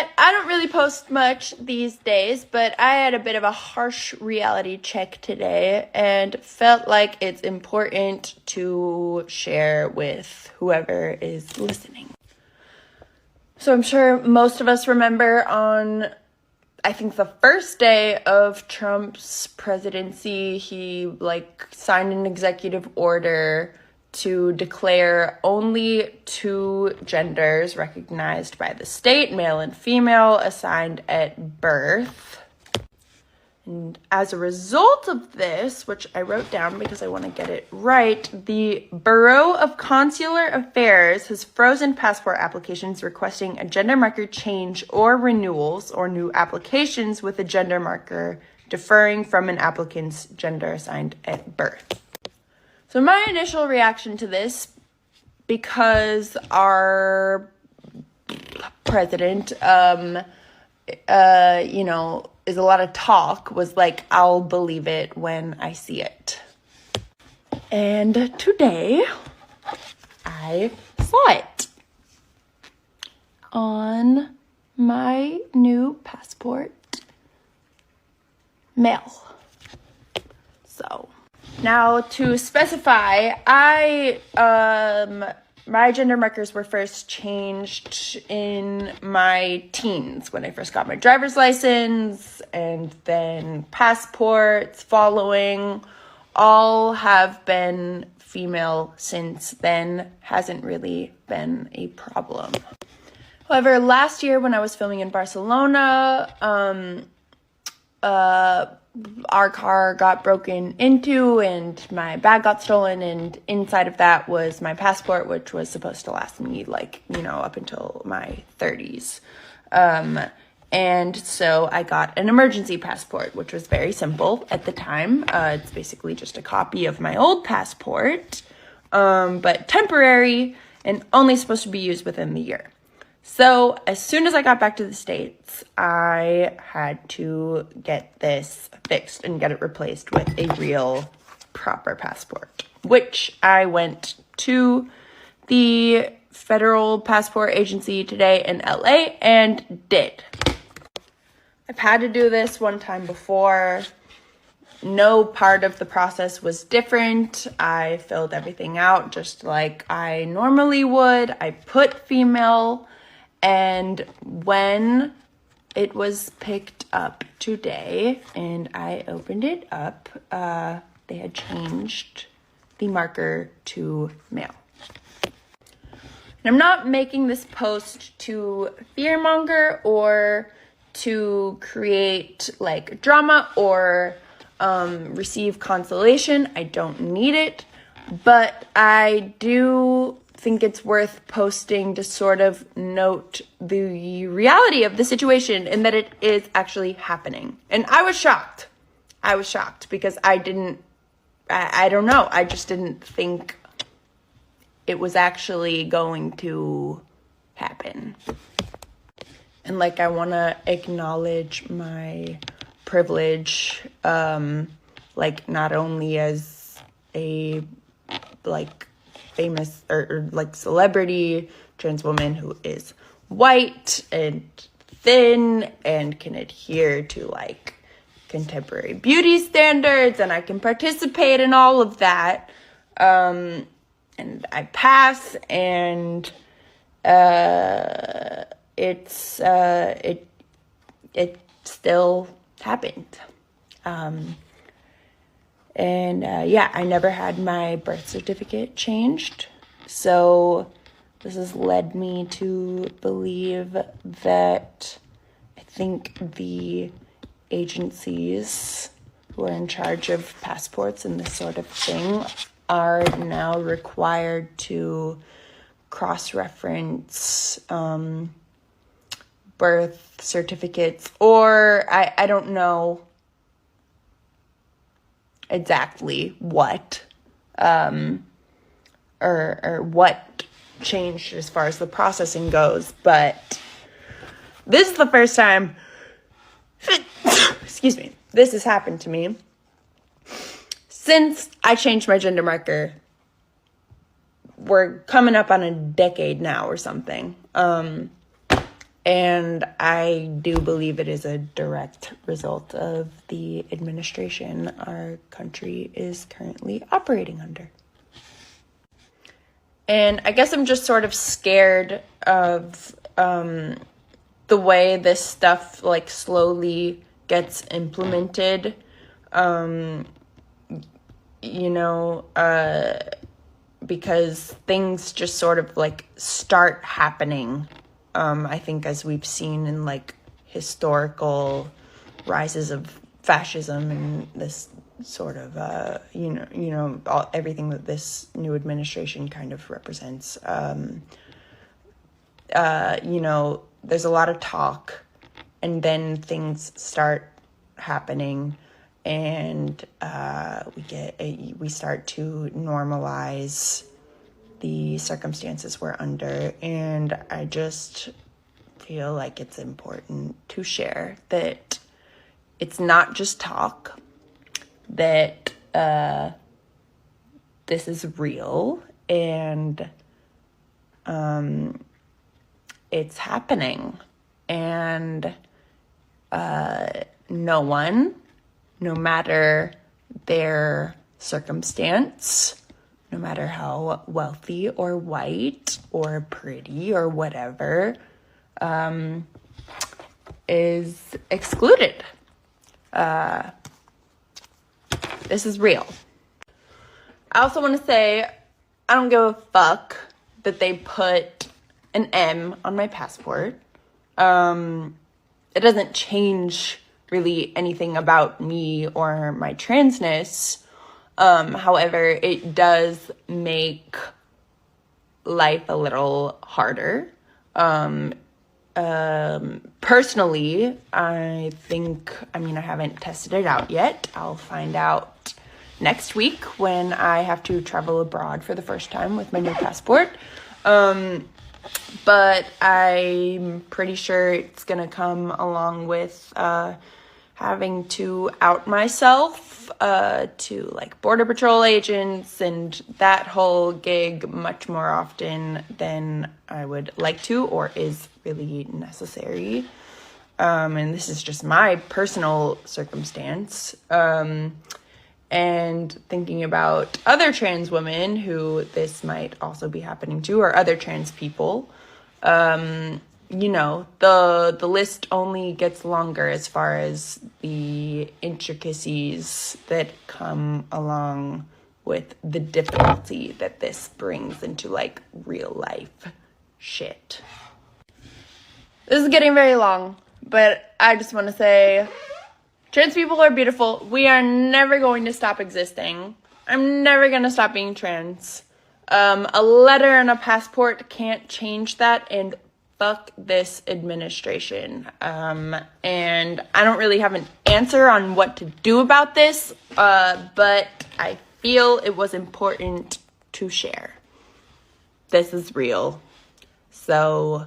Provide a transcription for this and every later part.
that, I don't really post much these days, but I had a bit of a harsh reality check today and felt like it's important to share with whoever is listening. So I'm sure most of us remember on, I think, the first day of Trump's presidency, he signed an executive order to declare only two genders recognized by the state, male and female, assigned at birth. And as a result of this, which I wrote down because I want to get it right, the Bureau of Consular Affairs has frozen passport applications requesting a gender marker change or renewals or new applications with a gender marker differing from an applicant's gender assigned at birth. So my initial reaction to this, because our president, is a lot of talk, was like, I'll believe it when I see it. And today, I saw it on my new passport mail. So now, to specify, my gender markers were first changed in my teens when I first got my driver's license, and then passports following. All have been female since then. Hasn't really been a problem. However, last year when I was filming in Barcelona, our car got broken into and my bag got stolen, and inside of that was my passport, which was supposed to last me up until my 30s. And so I got an emergency passport, which was very simple at the time. It's basically just a copy of my old passport, but temporary and only supposed to be used within the year. So as soon as I got back to the States, I had to get this fixed and get it replaced with a real proper passport, which I went to the Federal Passport Agency today in LA and did. I've had to do this one time before. No part of the process was different. I filled everything out just like I normally would. I put female. And when it was picked up today and I opened it up, they had changed the marker to male. And I'm not making this post to fearmonger or to create drama or receive consolation. I don't need it, but I do think it's worth posting to sort of note the reality of the situation and that it is actually happening. And I was shocked. Because I don't know. I just didn't think it was actually going to happen. And I want to acknowledge my privilege, not only as a famous or celebrity trans woman who is white and thin and can adhere to contemporary beauty standards, and I can participate in all of that, and I pass, and it still happened. I never had my birth certificate changed. So this has led me to believe that I think the agencies who are in charge of passports and this sort of thing are now required to cross-reference birth certificates, or I don't know exactly what or what changed as far as the processing goes, but this is the first time excuse me, this has happened to me since I changed my gender marker. We're coming up on a decade now or something. And I do believe it is a direct result of the administration our country is currently operating under. And I guess I'm just sort of scared of the way this stuff like slowly gets implemented. Because things just sort of like start happening. I think as we've seen in like historical rises of fascism and this sort of everything that this new administration kind of represents. There's a lot of talk, and then things start happening, and we start to normalize the circumstances we're under. And I just feel like it's important to share that it's not just talk, that this is real, and it's happening. And no one, no matter their circumstance, no matter how wealthy or white or pretty or whatever, is excluded. This is real. I also want to say, I don't give a fuck that they put an M on my passport. It doesn't change really anything about me or my transness. However, it does make life a little harder. Personally, I haven't tested it out yet. I'll find out next week when I have to travel abroad for the first time with my new passport. But I'm pretty sure it's gonna come along with having to out myself to like Border Patrol agents and that whole gig much more often than I would like to or is really necessary. And this is just my personal circumstance. And thinking about other trans women who this might also be happening to, or other trans people, the list only gets longer as far as the intricacies that come along with the difficulty that this brings into like real life shit. This is getting very long, but I just want to say, trans people are beautiful. We are never going to stop existing. I'm never going to stop being trans. A letter and a passport can't change that, and fuck this administration. And I don't really have an answer on what to do about this, but I feel it was important to share. This is real. So,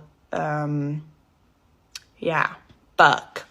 yeah, fuck.